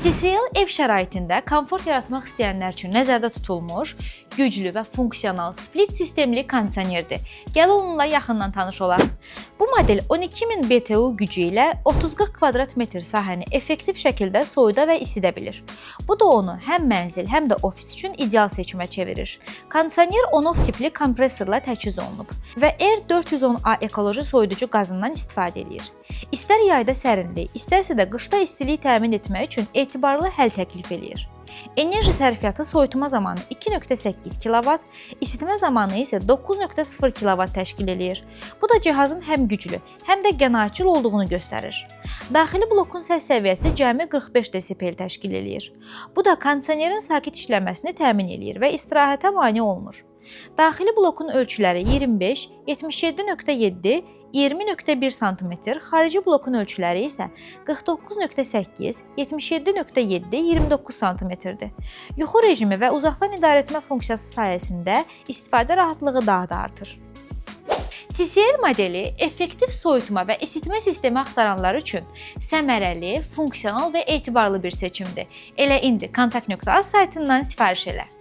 TCL ev şəraitində komfort yaratmaq istəyənlər üçün nəzərdə tutulmuş, güclü və funksional split sistemli kondisionerdir. Gəl onunla yaxından tanış olaq. Bu model 12000 BTU gücü ilə 30-40 kvadrat metr sahəni effektiv şəkildə soyuda və isidə bilir. Bu da onu həm mənzil, həm də ofis üçün ideal seçimə çevirir. Kondisioner on-off tipli kompresorla təchiz olunub və R410A ekoloji soyuducu qazından istifadə edir. İstər yayda sərinlik, istərsə də qışda istilik təmin etmək üçün etibarlı həll təklif edir. Enerji sərfiyyatı soyutma zamanı 2.8 kW, isitmə zamanı isə 9.0 kW təşkil edir. Bu da cihazın həm güclü, həm də qənaətçil olduğunu göstərir. Daxili blokun səs səviyyəsi cəmi 45 desibel təşkil edir. Bu da kondisionerin sakit işləməsini təmin edir və istirahətə mane olmur. Daxili blokun ölçüləri 25, 77.7, 20.1 sm, xarici blokun ölçüləri isə 49.8, 77.7, 29 sm-dir. Yuxu rejimi və uzaqdan idarəetmə funksiyası sayəsində istifadə rahatlığı daha da artır. TCL modeli effektiv soyutma və isitmə sistemi axtaranlar üçün səmərəli, funksional və etibarlı bir seçimdir. Elə indi kontakt.az saytından sifariş elə.